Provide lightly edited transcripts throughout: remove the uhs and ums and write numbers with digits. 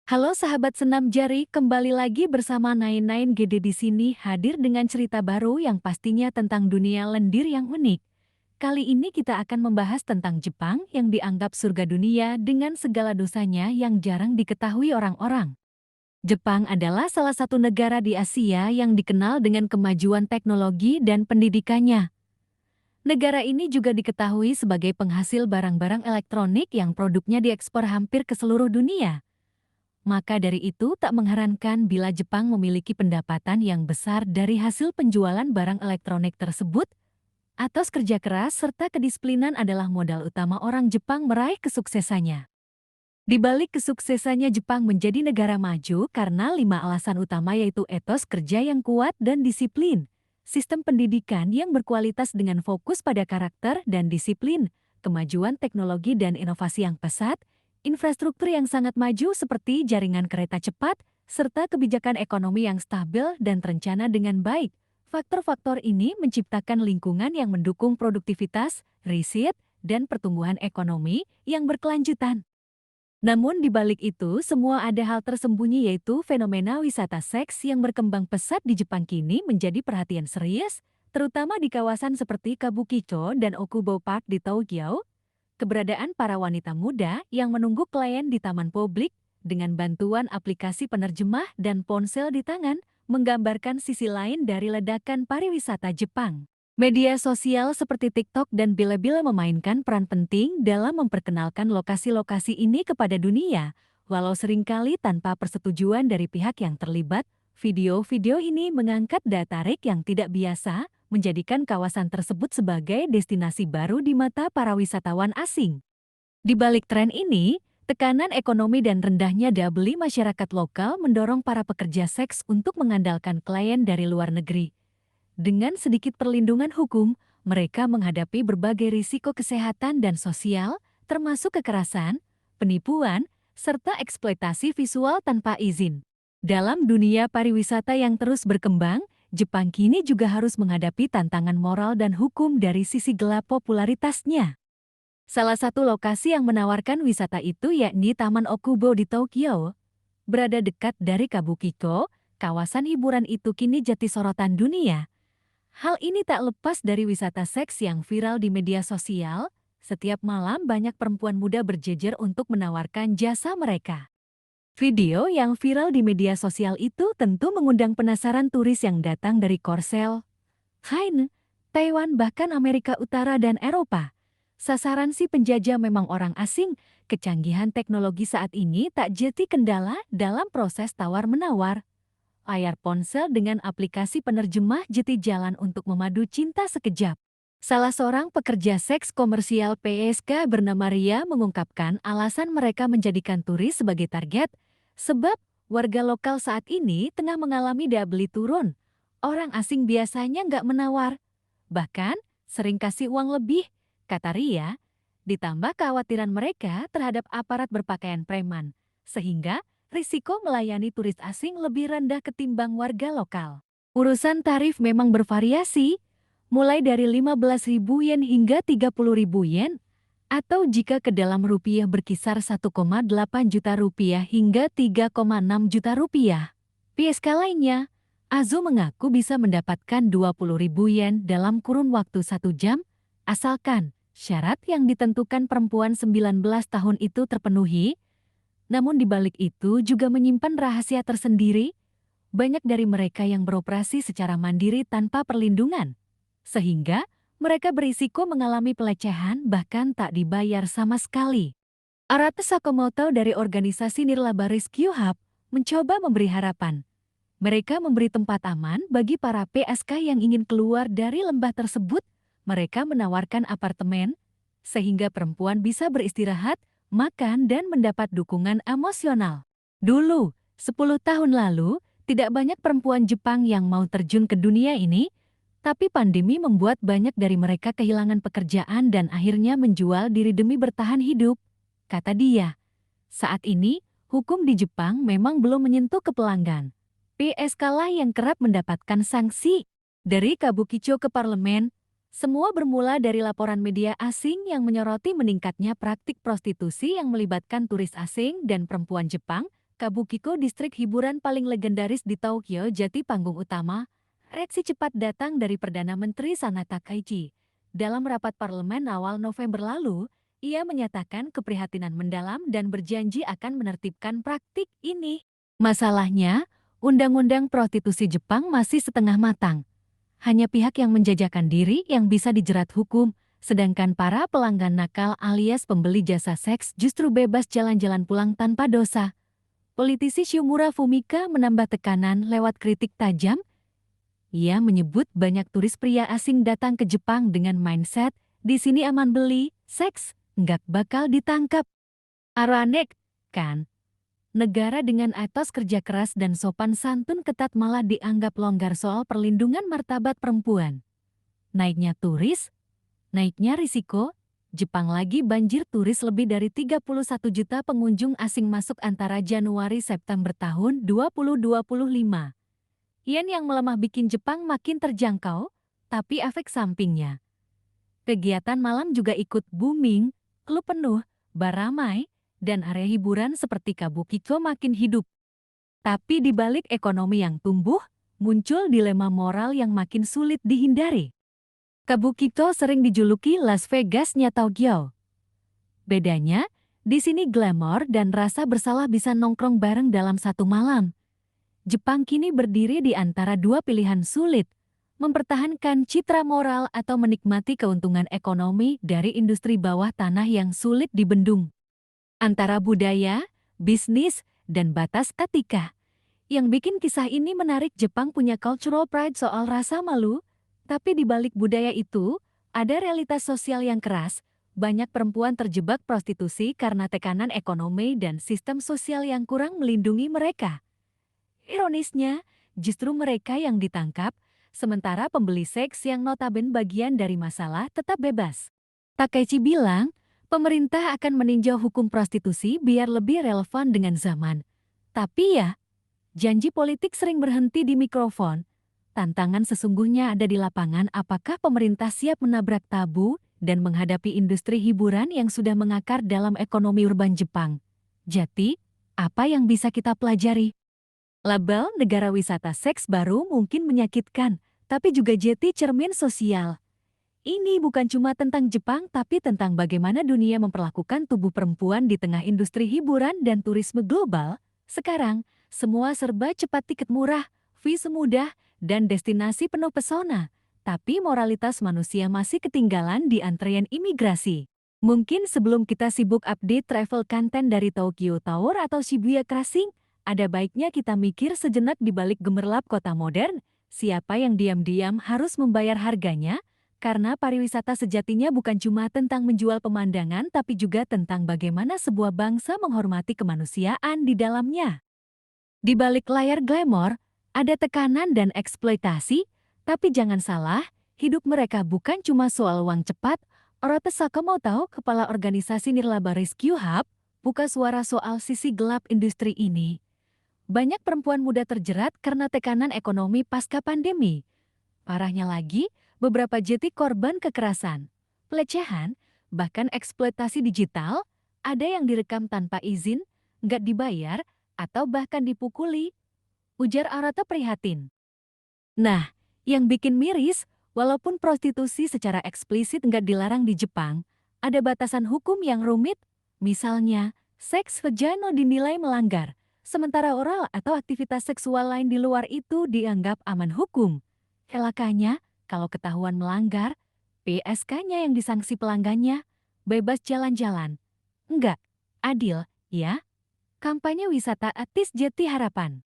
Halo sahabat senam jari, kembali lagi bersama Nain Gede di sini hadir dengan cerita baru yang pastinya tentang dunia lendir yang unik. Kali ini kita akan membahas tentang Jepang yang dianggap surga dunia dengan segala dosanya yang jarang diketahui orang-orang. Jepang adalah salah satu negara di Asia yang dikenal dengan kemajuan teknologi dan pendidikannya. Negara ini juga diketahui sebagai penghasil barang-barang elektronik yang produknya diekspor hampir ke seluruh dunia. Maka dari itu tak mengherankan bila Jepang memiliki pendapatan yang besar dari hasil penjualan barang elektronik tersebut. Atas kerja keras serta kedisiplinan adalah modal utama orang Jepang meraih kesuksesannya. Di balik kesuksesannya Jepang menjadi negara maju karena 5 alasan utama yaitu etos kerja yang kuat dan disiplin, sistem pendidikan yang berkualitas dengan fokus pada karakter dan disiplin, kemajuan teknologi dan inovasi yang pesat, infrastruktur yang sangat maju seperti jaringan kereta cepat, serta kebijakan ekonomi yang stabil dan terencana dengan baik. Faktor-faktor ini menciptakan lingkungan yang mendukung produktivitas, riset, dan pertumbuhan ekonomi yang berkelanjutan. Namun di balik itu, semua ada hal tersembunyi yaitu fenomena wisata seks yang berkembang pesat di Jepang kini menjadi perhatian serius, terutama di kawasan seperti Kabukicho dan Okubo Park di Tokyo. Keberadaan para wanita muda yang menunggu klien di taman publik dengan bantuan aplikasi penerjemah dan ponsel di tangan menggambarkan sisi lain dari ledakan pariwisata Jepang. Media sosial seperti TikTok dan Bilibili memainkan peran penting dalam memperkenalkan lokasi-lokasi ini kepada dunia. Walau seringkali tanpa persetujuan dari pihak yang terlibat, video-video ini mengangkat daya tarik yang tidak biasa, menjadikan kawasan tersebut sebagai destinasi baru di mata para wisatawan asing. Di balik tren ini, tekanan ekonomi dan rendahnya daya beli masyarakat lokal mendorong para pekerja seks untuk mengandalkan klien dari luar negeri. Dengan sedikit perlindungan hukum, mereka menghadapi berbagai risiko kesehatan dan sosial, termasuk kekerasan, penipuan, serta eksploitasi visual tanpa izin. Dalam dunia pariwisata yang terus berkembang, Jepang kini juga harus menghadapi tantangan moral dan hukum dari sisi gelap popularitasnya. Salah satu lokasi yang menawarkan wisata itu yakni Taman Okubo di Tokyo. Berada dekat dari Kabukicho, kawasan hiburan itu kini jadi sorotan dunia. Hal ini tak lepas dari wisata seks yang viral di media sosial. Setiap malam banyak perempuan muda berjejer untuk menawarkan jasa mereka. Video yang viral di media sosial itu tentu mengundang penasaran turis yang datang dari Korsel, China, Taiwan bahkan Amerika Utara dan Eropa. Sasaran si penjajah memang orang asing, kecanggihan teknologi saat ini tak jadi kendala dalam proses tawar-menawar. Layar ponsel dengan aplikasi penerjemah jadi jalan untuk memadu cinta sekejap. Salah seorang pekerja seks komersial PSK bernama Ria mengungkapkan alasan mereka menjadikan turis sebagai target, sebab warga lokal saat ini tengah mengalami daya beli turun. Orang asing biasanya nggak menawar, bahkan sering kasih uang lebih, kata Ria, ditambah kekhawatiran mereka terhadap aparat berpakaian preman, sehingga risiko melayani turis asing lebih rendah ketimbang warga lokal. Urusan tarif memang bervariasi, mulai dari 15.000 yen hingga 30.000 yen, atau jika ke dalam rupiah berkisar 1,8 juta rupiah hingga 3,6 juta rupiah. PSK lainnya, Azu mengaku bisa mendapatkan 20.000 yen dalam kurun waktu 1 jam, asalkan syarat yang ditentukan perempuan 19 tahun itu terpenuhi. Namun di balik itu juga menyimpan rahasia tersendiri. Banyak dari mereka yang beroperasi secara mandiri tanpa perlindungan, sehingga mereka berisiko mengalami pelecehan bahkan tak dibayar sama sekali. Arata Sakamoto dari organisasi Nirlaba Rescue Hub mencoba memberi harapan. Mereka memberi tempat aman bagi para PSK yang ingin keluar dari lembah tersebut. Mereka menawarkan apartemen, sehingga perempuan bisa beristirahat, makan dan mendapat dukungan emosional. Dulu, 10 tahun lalu, tidak banyak perempuan Jepang yang mau terjun ke dunia ini, tapi pandemi membuat banyak dari mereka kehilangan pekerjaan dan akhirnya menjual diri demi bertahan hidup, kata dia. Saat ini, hukum di Jepang memang belum menyentuh ke pelanggan. PSK lah yang kerap mendapatkan sanksi. Dari Kabukicho ke parlemen, semua bermula dari laporan media asing yang menyoroti meningkatnya praktik prostitusi yang melibatkan turis asing dan perempuan Jepang Kabukicho distrik hiburan paling legendaris di Tokyo jadi panggung utama. Reaksi cepat datang dari Perdana Menteri Sana Takaichi. Dalam rapat parlemen awal November lalu, ia menyatakan keprihatinan mendalam dan berjanji akan menertibkan praktik ini. Masalahnya, undang-undang prostitusi Jepang masih setengah matang. Hanya pihak yang menjajakan diri yang bisa dijerat hukum, sedangkan para pelanggan nakal alias pembeli jasa seks justru bebas jalan-jalan pulang tanpa dosa. Politisi Shimura Fumika menambah tekanan lewat kritik tajam. Ia menyebut banyak turis pria asing datang ke Jepang dengan mindset, di sini aman beli, seks, nggak bakal ditangkap. Aneh, kan? Negara dengan etos kerja keras dan sopan santun ketat malah dianggap longgar soal perlindungan martabat perempuan. Naiknya turis, naiknya risiko, Jepang lagi banjir turis lebih dari 31 juta pengunjung asing masuk antara Januari-September tahun 2025. Yen yang melemah bikin Jepang makin terjangkau, tapi efek sampingnya. Kegiatan malam juga ikut booming, klub penuh, bar ramai, dan area hiburan seperti Kabukicho makin hidup. Tapi di balik ekonomi yang tumbuh, muncul dilema moral yang makin sulit dihindari. Kabukicho sering dijuluki Las Vegas-nya Tokyo. Bedanya, di sini glamor dan rasa bersalah bisa nongkrong bareng dalam satu malam. Jepang kini berdiri di antara dua pilihan sulit, mempertahankan citra moral atau menikmati keuntungan ekonomi dari industri bawah tanah yang sulit dibendung. Antara budaya, bisnis, dan batas etika. Yang bikin kisah ini menarik, Jepang punya cultural pride soal rasa malu, tapi di balik budaya itu, ada realitas sosial yang keras. Banyak perempuan terjebak prostitusi karena tekanan ekonomi dan sistem sosial yang kurang melindungi mereka. Ironisnya, justru mereka yang ditangkap, sementara pembeli seks yang notabene bagian dari masalah tetap bebas. Takaichi bilang, pemerintah akan meninjau hukum prostitusi biar lebih relevan dengan zaman. Tapi ya, janji politik sering berhenti di mikrofon. Tantangan sesungguhnya ada di lapangan, apakah pemerintah siap menabrak tabu dan menghadapi industri hiburan yang sudah mengakar dalam ekonomi urban Jepang. Jadi, apa yang bisa kita pelajari? Label negara wisata seks baru mungkin menyakitkan, tapi juga jadi cermin sosial. Ini bukan cuma tentang Jepang, tapi tentang bagaimana dunia memperlakukan tubuh perempuan di tengah industri hiburan dan turisme global. Sekarang, semua serba cepat, tiket murah, visa mudah, dan destinasi penuh pesona. Tapi moralitas manusia masih ketinggalan di antrean imigrasi. Mungkin sebelum kita sibuk update travel content dari Tokyo Tower atau Shibuya Crossing, ada baiknya kita mikir sejenak di balik gemerlap kota modern. Siapa yang diam-diam harus membayar harganya? Karena pariwisata sejatinya bukan cuma tentang menjual pemandangan, tapi juga tentang bagaimana sebuah bangsa menghormati kemanusiaan di dalamnya. Di balik layar glamor, ada tekanan dan eksploitasi, tapi jangan salah, hidup mereka bukan cuma soal uang cepat. Orote Sakamoto, kepala organisasi Nirlaba Rescue Hub, buka suara soal sisi gelap industri ini. Banyak perempuan muda terjerat karena tekanan ekonomi pasca pandemi. Parahnya lagi, beberapa jadi korban kekerasan, pelecehan, bahkan eksploitasi digital. Ada yang direkam tanpa izin, nggak dibayar, atau bahkan dipukuli. Ujar Arata prihatin. Nah, yang bikin miris, walaupun prostitusi secara eksplisit nggak dilarang di Jepang, ada batasan hukum yang rumit. Misalnya, seks vagina dinilai melanggar, sementara oral atau aktivitas seksual lain di luar itu dianggap aman hukum. Celakanya, kalau ketahuan melanggar, PSK-nya yang disangsi pelanggannya, bebas jalan-jalan. Enggak, adil, ya? Kampanye wisata etis jadi harapan.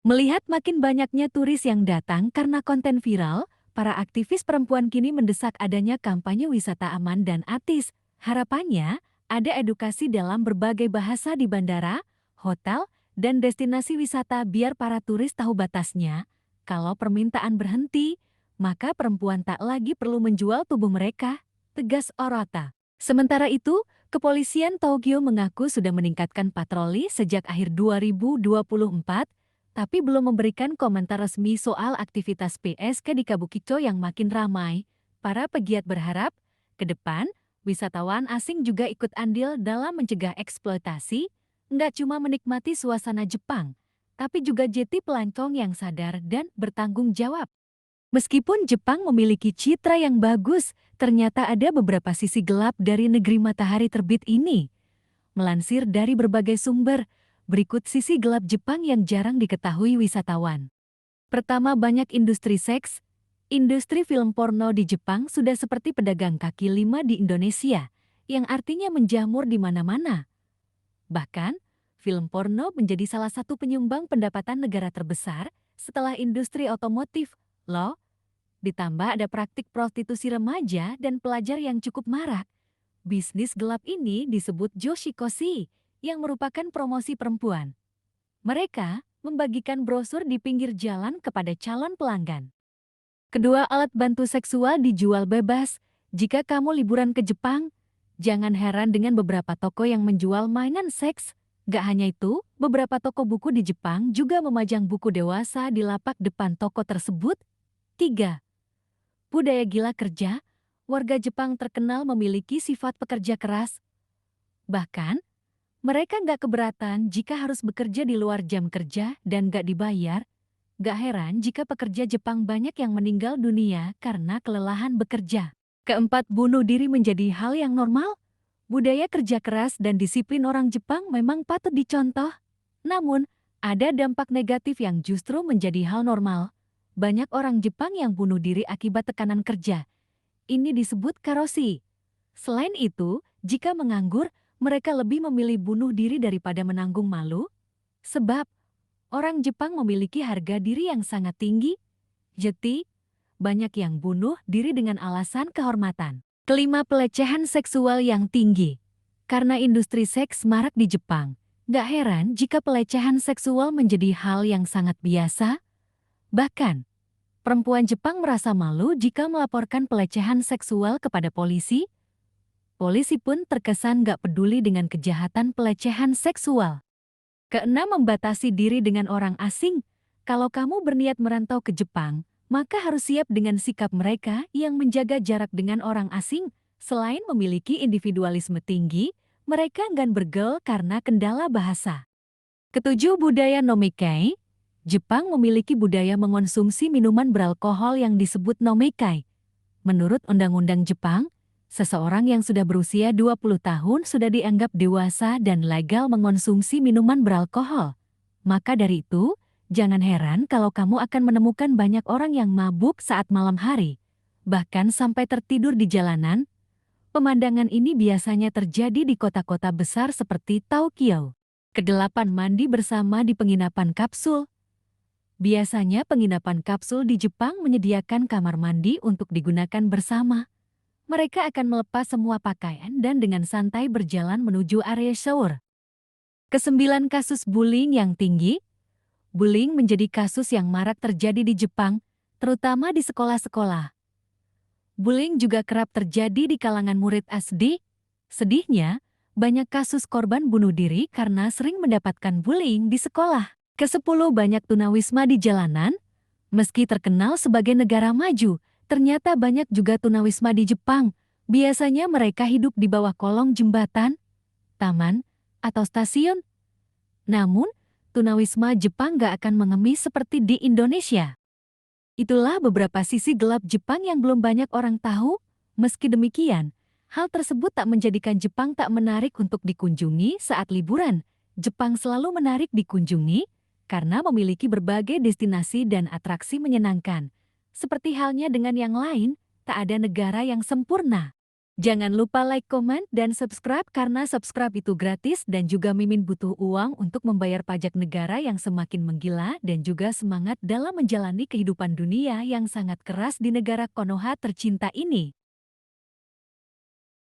Melihat makin banyaknya turis yang datang karena konten viral, para aktivis perempuan kini mendesak adanya kampanye wisata aman dan etis. Harapannya, ada edukasi dalam berbagai bahasa di bandara, hotel, dan destinasi wisata biar para turis tahu batasnya. Kalau permintaan berhenti, maka perempuan tak lagi perlu menjual tubuh mereka, tegas Arata. Sementara itu, kepolisian Tokyo mengaku sudah meningkatkan patroli sejak akhir 2024, tapi belum memberikan komentar resmi soal aktivitas PSK di Kabukicho yang makin ramai. Para pegiat berharap, ke depan, wisatawan asing juga ikut andil dalam mencegah eksploitasi, Nggak cuma menikmati suasana Jepang, tapi juga jadi pelancong yang sadar dan bertanggung jawab. Meskipun Jepang memiliki citra yang bagus, ternyata ada beberapa sisi gelap dari negeri matahari terbit ini. Melansir dari berbagai sumber, berikut sisi gelap Jepang yang jarang diketahui wisatawan. Pertama, banyak industri seks. Industri film porno di Jepang sudah seperti pedagang kaki lima di Indonesia, yang artinya menjamur di mana-mana. Bahkan, film porno menjadi salah satu penyumbang pendapatan negara terbesar setelah industri otomotif, loh. Ditambah ada praktik prostitusi remaja dan pelajar yang cukup marak. Bisnis gelap ini disebut joshikoshi, yang merupakan promosi perempuan. Mereka membagikan brosur di pinggir jalan kepada calon pelanggan. Kedua, alat bantu seksual dijual bebas. Jika kamu liburan ke Jepang, jangan heran dengan beberapa toko yang menjual mainan seks. Gak hanya itu, beberapa toko buku di Jepang juga memajang buku dewasa di lapak depan toko tersebut. 3. Budaya gila kerja. Warga Jepang terkenal memiliki sifat pekerja keras. Bahkan, mereka nggak keberatan jika harus bekerja di luar jam kerja dan nggak dibayar. Gak heran jika pekerja Jepang banyak yang meninggal dunia karena kelelahan bekerja. Keempat, bunuh diri menjadi hal yang normal. Budaya kerja keras dan disiplin orang Jepang memang patut dicontoh. Namun, ada dampak negatif yang justru menjadi hal normal. Banyak orang Jepang yang bunuh diri akibat tekanan kerja. Ini disebut karoshi. Selain itu, jika menganggur, mereka lebih memilih bunuh diri daripada menanggung malu. Sebab, orang Jepang memiliki harga diri yang sangat tinggi. Jadi, banyak yang bunuh diri dengan alasan kehormatan. Kelima, pelecehan seksual yang tinggi. Karena industri seks marak di Jepang, gak heran jika pelecehan seksual menjadi hal yang sangat biasa. Bahkan, perempuan Jepang merasa malu jika melaporkan pelecehan seksual kepada polisi. Polisi pun terkesan gak peduli dengan kejahatan pelecehan seksual. Keenam, membatasi diri dengan orang asing. Kalau kamu berniat merantau ke Jepang, maka harus siap dengan sikap mereka yang menjaga jarak dengan orang asing. Selain memiliki individualisme tinggi, mereka enggan bergaul karena kendala bahasa. Ketujuh, budaya nomikai. Jepang memiliki budaya mengonsumsi minuman beralkohol yang disebut nomikai. Menurut undang-undang Jepang, seseorang yang sudah berusia 20 tahun sudah dianggap dewasa dan legal mengonsumsi minuman beralkohol. Maka dari itu, jangan heran kalau kamu akan menemukan banyak orang yang mabuk saat malam hari, bahkan sampai tertidur di jalanan. Pemandangan ini biasanya terjadi di kota-kota besar seperti Tokyo. Kedelapan, mandi bersama di penginapan kapsul. Biasanya penginapan kapsul di Jepang menyediakan kamar mandi untuk digunakan bersama. Mereka akan melepas semua pakaian dan dengan santai berjalan menuju area shower. Kesembilan, kasus bullying yang tinggi. Bullying menjadi kasus yang marak terjadi di Jepang, terutama di sekolah-sekolah. Bullying juga kerap terjadi di kalangan murid SD. Sedihnya, banyak kasus korban bunuh diri karena sering mendapatkan bullying di sekolah. Kesepuluh, banyak tunawisma di jalanan. Meski terkenal sebagai negara maju, ternyata banyak juga tunawisma di Jepang. Biasanya mereka hidup di bawah kolong jembatan, taman, atau stasiun. Namun, tunawisma Jepang gak akan mengemis seperti di Indonesia. Itulah beberapa sisi gelap Jepang yang belum banyak orang tahu. Meski demikian, hal tersebut tak menjadikan Jepang tak menarik untuk dikunjungi saat liburan. Jepang selalu menarik dikunjungi karena memiliki berbagai destinasi dan atraksi menyenangkan. Seperti halnya dengan yang lain, tak ada negara yang sempurna. Jangan lupa like, komen, dan subscribe karena subscribe itu gratis dan juga Mimin butuh uang untuk membayar pajak negara yang semakin menggila dan juga semangat dalam menjalani kehidupan dunia yang sangat keras di negara Konoha tercinta ini.